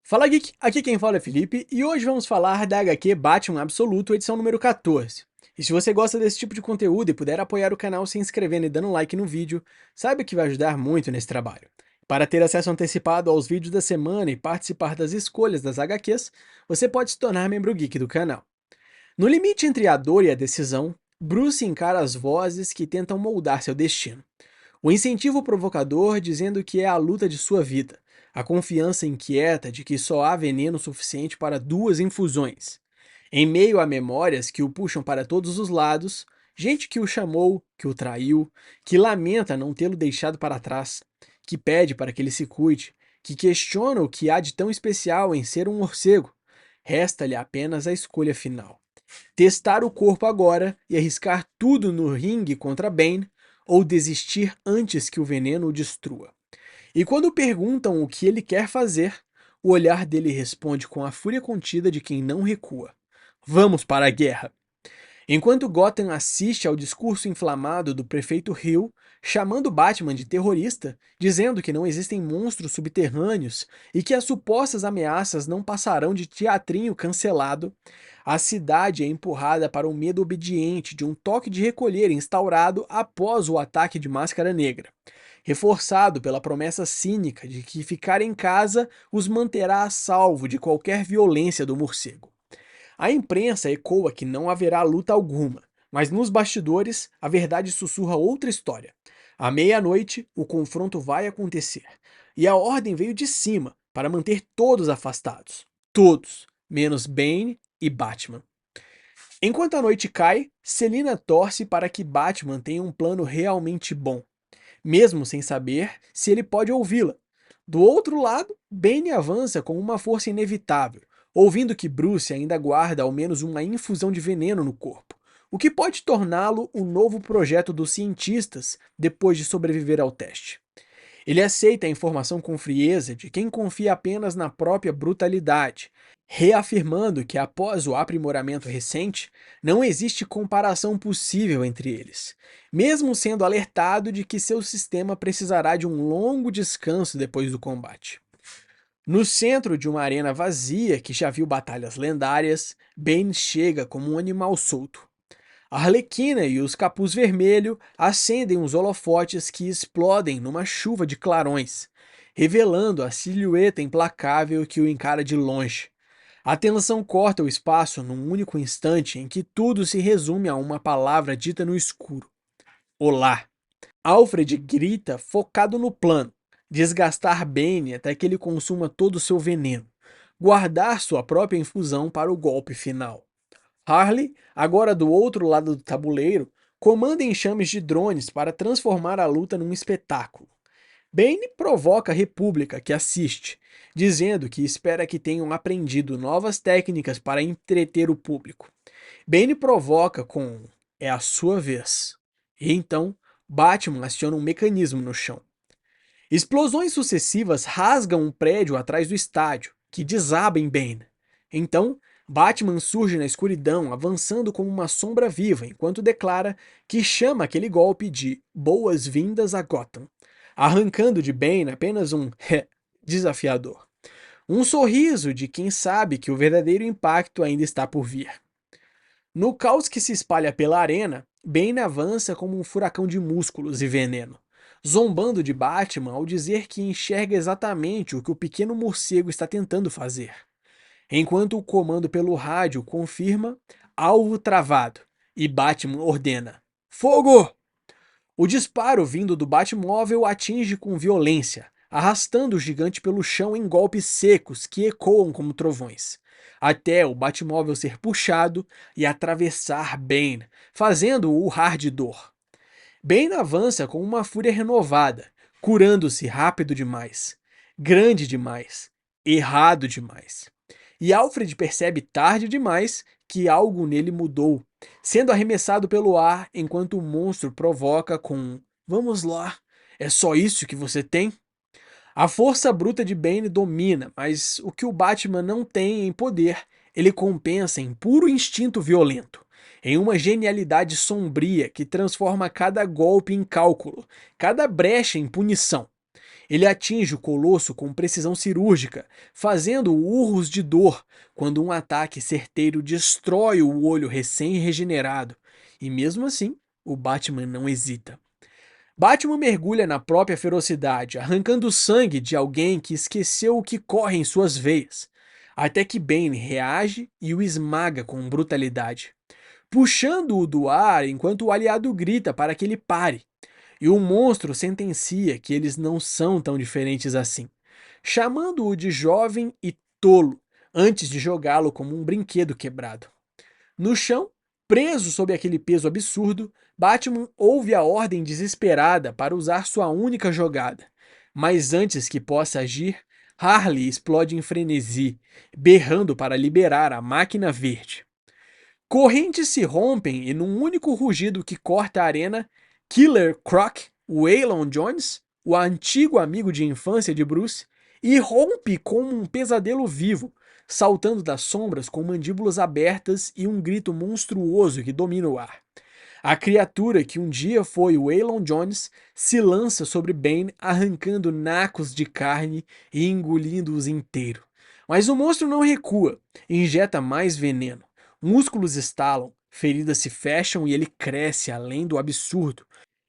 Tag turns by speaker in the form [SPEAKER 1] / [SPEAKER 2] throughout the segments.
[SPEAKER 1] Fala Geek, aqui quem fala é Felipe e hoje vamos falar da HQ Batman Absoluto, edição número 14. E se você gosta desse tipo de conteúdo e puder apoiar o canal se inscrevendo e dando like no vídeo, saiba que vai ajudar muito nesse trabalho. Para ter acesso antecipado aos vídeos da semana e participar das escolhas das HQs, você pode se tornar membro geek do canal. No limite entre a dor e a decisão, Bruce encara as vozes que tentam moldar seu destino. O incentivo provocador dizendo que é a luta de sua vida, a confiança inquieta de que só há veneno suficiente para duas infusões. Em meio a memórias que o puxam para todos os lados, gente que o chamou, que o traiu, que lamenta não tê-lo deixado para trás, que pede para que ele se cuide, que questiona o que há de tão especial em ser um morcego, resta-lhe apenas a escolha final: testar o corpo agora e arriscar tudo no ringue contra Bane, ou desistir antes que o veneno o destrua. E quando perguntam o que ele quer fazer, o olhar dele responde com a fúria contida de quem não recua: Vamos para a guerra! Enquanto Gotham assiste ao discurso inflamado do prefeito Hill, chamando Batman de terrorista, dizendo que não existem monstros subterrâneos e que as supostas ameaças não passarão de teatrinho cancelado, a cidade é empurrada para o medo obediente de um toque de recolher instaurado após o ataque de Máscara Negra, reforçado pela promessa cínica de que ficar em casa os manterá a salvo de qualquer violência do morcego. A imprensa ecoa que não haverá luta alguma, mas nos bastidores a verdade sussurra outra história. À meia-noite, o confronto vai acontecer, e a ordem veio de cima para manter todos afastados. Todos, menos Bane e Batman. Enquanto a noite cai, Selina torce para que Batman tenha um plano realmente bom, mesmo sem saber se ele pode ouvi-la. Do outro lado, Bane avança com uma força inevitável, ouvindo que Bruce ainda guarda ao menos uma infusão de veneno no corpo, o que pode torná-lo o novo projeto dos cientistas depois de sobreviver ao teste. Ele aceita a informação com frieza de quem confia apenas na própria brutalidade, reafirmando que após o aprimoramento recente, não existe comparação possível entre eles, mesmo sendo alertado de que seu sistema precisará de um longo descanso depois do combate. No centro de uma arena vazia que já viu batalhas lendárias, Bane chega como um animal solto. A Arlequina e os Capuz Vermelho acendem os holofotes que explodem numa chuva de clarões, revelando a silhueta implacável que o encara de longe. A tensão corta o espaço num único instante em que tudo se resume a uma palavra dita no escuro: Olá. Alfred grita focado no plano: desgastar Bane até que ele consuma todo o seu veneno, guardar sua própria infusão para o golpe final. Harley, agora do outro lado do tabuleiro, comanda enxames de drones para transformar a luta num espetáculo. Bane provoca a República, que assiste, dizendo que espera que tenham aprendido novas técnicas para entreter o público. Bane provoca com "é a sua vez". E então, Batman aciona um mecanismo no chão. Explosões sucessivas rasgam um prédio atrás do estádio, que desaba em Bane. Então, Batman surge na escuridão, avançando como uma sombra viva, enquanto declara que chama aquele golpe de boas-vindas a Gotham, arrancando de Bane apenas um desafiador. Um sorriso de quem sabe que o verdadeiro impacto ainda está por vir. No caos que se espalha pela arena, Bane avança como um furacão de músculos e veneno, zombando de Batman ao dizer que enxerga exatamente o que o pequeno morcego está tentando fazer. Enquanto o comando pelo rádio confirma alvo travado e Batman ordena: Fogo! O disparo vindo do Batmóvel atinge com violência, arrastando o gigante pelo chão em golpes secos que ecoam como trovões, até o Batmóvel ser puxado e atravessar Bane, fazendo-o urrar de dor. Bane avança com uma fúria renovada, curando-se rápido demais, grande demais, errado demais. E Alfred percebe tarde demais que algo nele mudou, sendo arremessado pelo ar enquanto o monstro provoca com "Vamos lá, é só isso que você tem?". A força bruta de Bane domina, mas o que o Batman não tem em poder, ele compensa em puro instinto violento, em uma genialidade sombria que transforma cada golpe em cálculo, cada brecha em punição. Ele atinge o Colosso com precisão cirúrgica, fazendo urros de dor quando um ataque certeiro destrói o olho recém-regenerado. E mesmo assim, o Batman não hesita. Batman mergulha na própria ferocidade, arrancando o sangue de alguém que esqueceu o que corre em suas veias, até que Bane reage e o esmaga com brutalidade, puxando-o do ar enquanto o aliado grita para que ele pare. E o monstro sentencia que eles não são tão diferentes assim, chamando-o de jovem e tolo, antes de jogá-lo como um brinquedo quebrado. No chão, preso sob aquele peso absurdo, Batman ouve a ordem desesperada para usar sua única jogada. Mas antes que possa agir, Harley explode em frenesi, berrando para liberar a máquina verde. Correntes se rompem e num único rugido que corta a arena, Killer Croc, Waylon Jones, o antigo amigo de infância de Bruce, irrompe como um pesadelo vivo, saltando das sombras com mandíbulas abertas e um grito monstruoso que domina o ar. A criatura que um dia foi Waylon Jones se lança sobre Bane, arrancando nacos de carne e engolindo-os inteiro. Mas o monstro não recua, injeta mais veneno. Músculos estalam, feridas se fecham e ele cresce além do absurdo.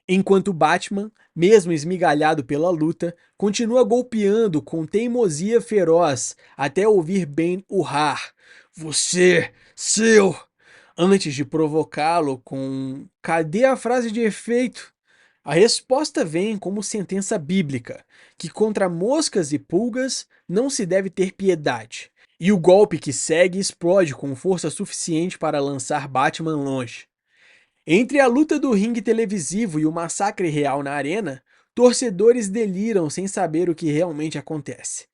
[SPEAKER 1] Enquanto Batman, mesmo esmigalhado pela luta, continua golpeando com teimosia feroz até ouvir Bane urrar: "Você, seu!" antes de provocá-lo com "Cadê a frase de efeito?" A resposta vem como sentença bíblica, que contra moscas e pulgas não se deve ter piedade. E o golpe que segue explode com força suficiente para lançar Batman longe. Entre a luta do ringue televisivo e o massacre real na arena, torcedores deliram sem saber o que realmente acontece.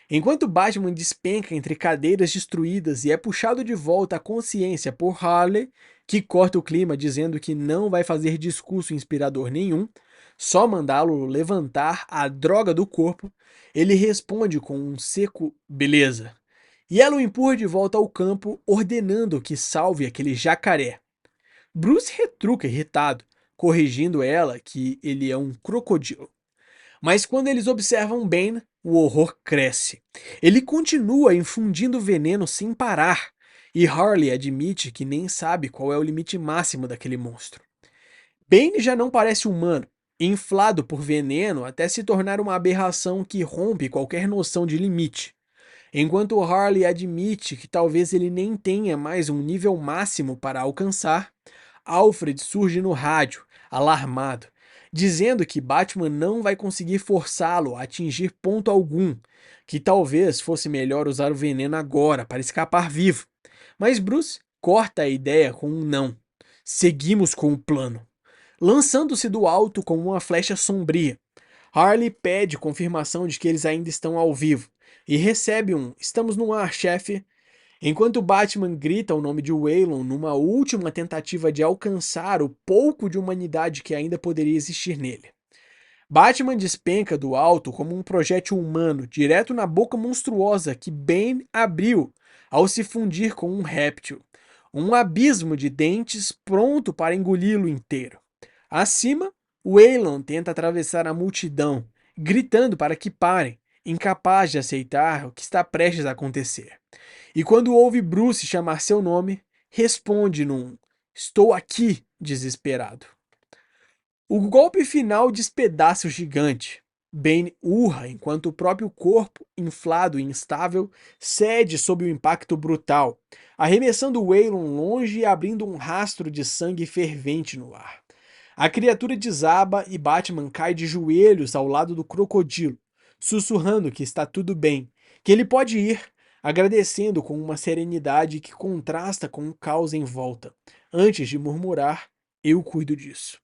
[SPEAKER 1] Enquanto Batman despenca entre cadeiras destruídas e é puxado de volta à consciência por Harley, que corta o clima dizendo que não vai fazer discurso inspirador nenhum, só mandá-lo levantar a droga do corpo, ele responde com um seco "beleza". E ela o empurra de volta ao campo, ordenando que salve aquele jacaré. Bruce retruca irritado, corrigindo ela que ele é um crocodilo. Mas quando eles observam Bane, o horror cresce. Ele continua infundindo veneno sem parar, e Harley admite que nem sabe qual é o limite máximo daquele monstro. Bane já não parece humano, inflado por veneno até se tornar uma aberração que rompe qualquer noção de limite. Enquanto Harley admite que talvez ele nem tenha mais um nível máximo para alcançar, Alfred surge no rádio, alarmado, dizendo que Batman não vai conseguir forçá-lo a atingir ponto algum, que talvez fosse melhor usar o veneno agora para escapar vivo. Mas Bruce corta a ideia com um não. Seguimos com o plano. Lançando-se do alto como uma flecha sombria, Harley pede confirmação de que eles ainda estão ao vivo e recebe um "estamos no ar, chefe", enquanto Batman grita o nome de Waylon numa última tentativa de alcançar o pouco de humanidade que ainda poderia existir nele. Batman despenca do alto como um projétil humano direto na boca monstruosa que Bane abriu ao se fundir com um réptil, um abismo de dentes pronto para engoli-lo inteiro. Acima, Waylon tenta atravessar a multidão, gritando para que parem, incapaz de aceitar o que está prestes a acontecer. E quando ouve Bruce chamar seu nome, responde num "estou aqui", desesperado. O golpe final despedaça o gigante. Bane urra enquanto o próprio corpo, inflado e instável, cede sob o impacto brutal, arremessando Waylon longe e abrindo um rastro de sangue fervente no ar. A criatura desaba e Batman cai de joelhos ao lado do crocodilo, sussurrando que está tudo bem, que ele pode ir, agradecendo com uma serenidade que contrasta com o caos em volta, antes de murmurar: "Eu cuido disso".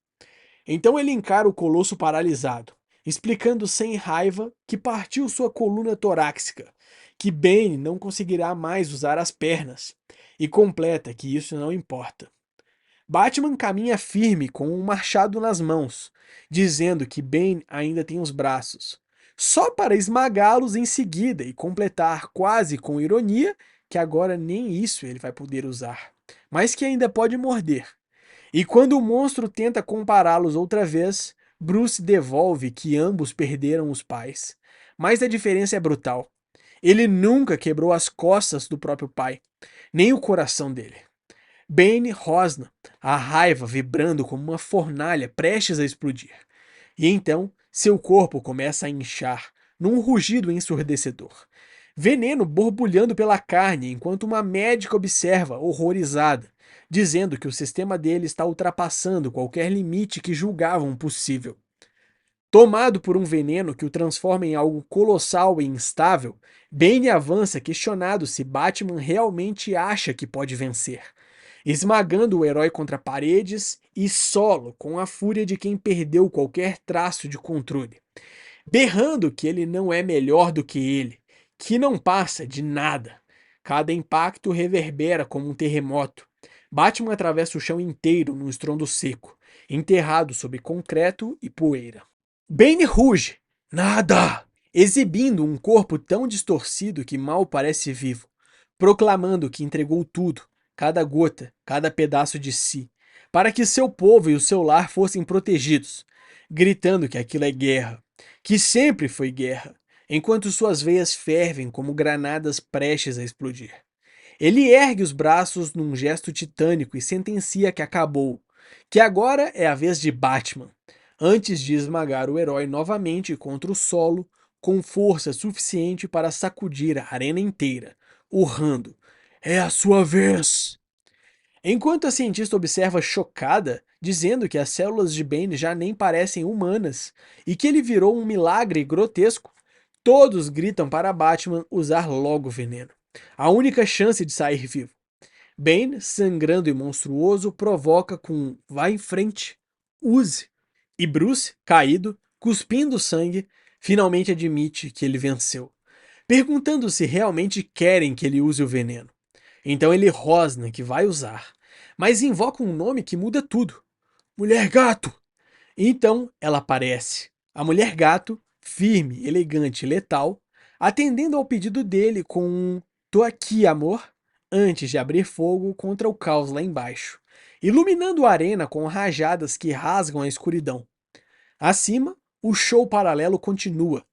[SPEAKER 1] Então ele encara o colosso paralisado, explicando sem raiva que partiu sua coluna torácica, que Bane não conseguirá mais usar as pernas, e completa que isso não importa. Batman caminha firme com um machado nas mãos, dizendo que Bane ainda tem os braços, só para esmagá-los em seguida e completar quase com ironia que agora nem isso ele vai poder usar, mas que ainda pode morder. E quando o monstro tenta compará-los outra vez, Bruce devolve que ambos perderam os pais. Mas a diferença é brutal. Ele nunca quebrou as costas do próprio pai, nem o coração dele. Bane rosna, a raiva vibrando como uma fornalha prestes a explodir. E então, seu corpo começa a inchar, num rugido ensurdecedor. Veneno borbulhando pela carne enquanto uma médica observa, horrorizada, dizendo que o sistema dele está ultrapassando qualquer limite que julgavam possível. Tomado por um veneno que o transforma em algo colossal e instável, Bane avança questionado se Batman realmente acha que pode vencer, esmagando o herói contra paredes e solo com a fúria de quem perdeu qualquer traço de controle, berrando que ele não é melhor do que ele, que não passa de nada. Cada impacto reverbera como um terremoto. Batman atravessa o chão inteiro num estrondo seco, enterrado sob concreto e poeira. Bane ruge, nada, exibindo um corpo tão distorcido que mal parece vivo, proclamando que entregou tudo, cada gota, cada pedaço de si, para que seu povo e o seu lar fossem protegidos, gritando que aquilo é guerra, que sempre foi guerra, enquanto suas veias fervem como granadas prestes a explodir. Ele ergue os braços num gesto titânico e sentencia que acabou, que agora é a vez de Batman, antes de esmagar o herói novamente contra o solo, com força suficiente para sacudir a arena inteira, urrando: "É a sua vez!" Enquanto a cientista observa chocada, dizendo que as células de Bane já nem parecem humanas e que ele virou um milagre grotesco, todos gritam para Batman usar logo o veneno. A única chance de sair vivo. Bane, sangrando e monstruoso, provoca com um "vá em frente, use". E Bruce, caído, cuspindo sangue, finalmente admite que ele venceu, perguntando se realmente querem que ele use o veneno. Então ele rosna que vai usar, mas invoca um nome que muda tudo: Mulher Gato! Então ela aparece. A Mulher Gato, firme, elegante e letal, atendendo ao pedido dele com um "tô aqui, amor", antes de abrir fogo contra o caos lá embaixo, iluminando a arena com rajadas que rasgam a escuridão. Acima, o show paralelo continua.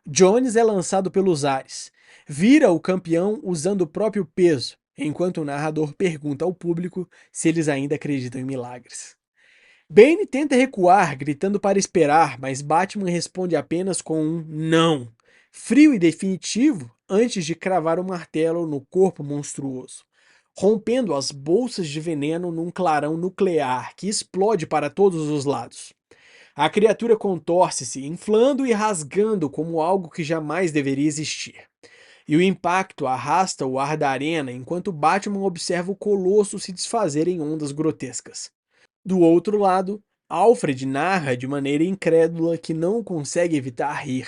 [SPEAKER 1] Jones é lançado pelos ares. Vira o campeão usando o próprio peso, enquanto o narrador pergunta ao público se eles ainda acreditam em milagres. Bane tenta recuar, gritando para esperar, mas Batman responde apenas com um "não", frio e definitivo, antes de cravar o martelo no corpo monstruoso, rompendo as bolsas de veneno num clarão nuclear que explode para todos os lados. A criatura contorce-se, inflando e rasgando como algo que jamais deveria existir. E o impacto arrasta o ar da arena enquanto Batman observa o colosso se desfazer em ondas grotescas. Do outro lado, Alfred narra de maneira incrédula que não consegue evitar rir.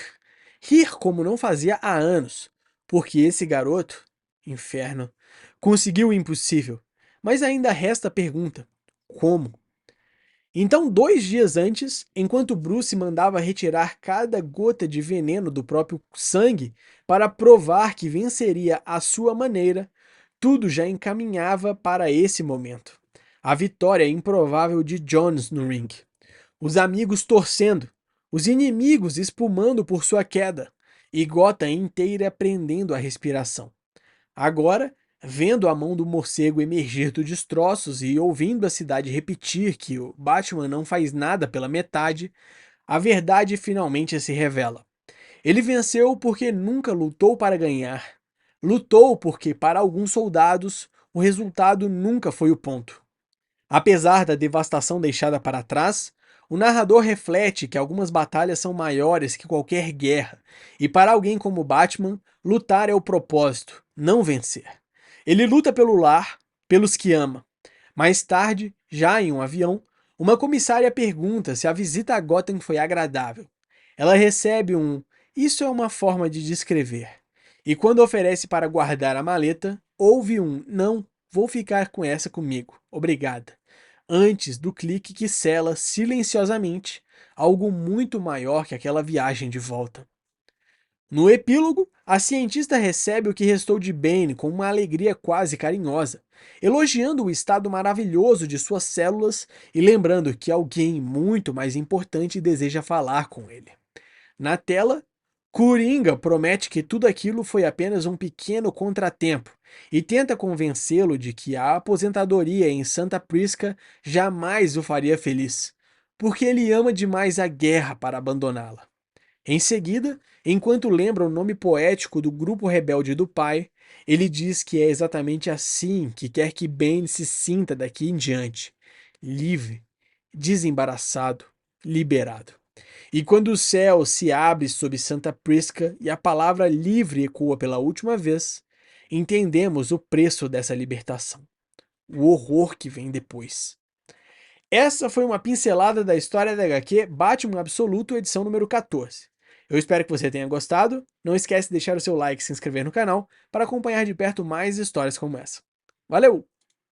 [SPEAKER 1] Rir como não fazia há anos, porque esse garoto, inferno, conseguiu o impossível. Mas ainda resta a pergunta: como? Então, 2 dias antes, enquanto Bruce mandava retirar cada gota de veneno do próprio sangue para provar que venceria à sua maneira, tudo já encaminhava para esse momento. A vitória improvável de Jones no ringue. Os amigos torcendo, os inimigos espumando por sua queda, e Gotham inteira prendendo a respiração. Agora, vendo a mão do morcego emergir dos destroços e ouvindo a cidade repetir que o Batman não faz nada pela metade, a verdade finalmente se revela. Ele venceu porque nunca lutou para ganhar. Lutou porque, para alguns soldados, o resultado nunca foi o ponto. Apesar da devastação deixada para trás, o narrador reflete que algumas batalhas são maiores que qualquer guerra, e para alguém como Batman, lutar é o propósito, não vencer. Ele luta pelo lar, pelos que ama. Mais tarde, já em um avião, uma comissária pergunta se a visita a Gotham foi agradável. Ela recebe um "isso é uma forma de descrever", e quando oferece para guardar a maleta, ouve um "não, vou ficar com essa comigo, obrigada", antes do clique que sela silenciosamente algo muito maior que aquela viagem de volta. No epílogo, a cientista recebe o que restou de Bane com uma alegria quase carinhosa, elogiando o estado maravilhoso de suas células e lembrando que alguém muito mais importante deseja falar com ele. Na tela, Coringa promete que tudo aquilo foi apenas um pequeno contratempo e tenta convencê-lo de que a aposentadoria em Santa Prisca jamais o faria feliz, porque ele ama demais a guerra para abandoná-la. Em seguida, enquanto lembra o nome poético do grupo rebelde do pai, ele diz que é exatamente assim que quer que Bane se sinta daqui em diante: livre, desembaraçado, liberado. E quando o céu se abre sob Santa Prisca e a palavra livre ecoa pela última vez, entendemos o preço dessa libertação, o horror que vem depois. Essa foi uma pincelada da história da HQ Batman Absoluto, edição número 14. Eu espero que você tenha gostado. Não esquece de deixar o seu like e se inscrever no canal para acompanhar de perto mais histórias como essa. Valeu!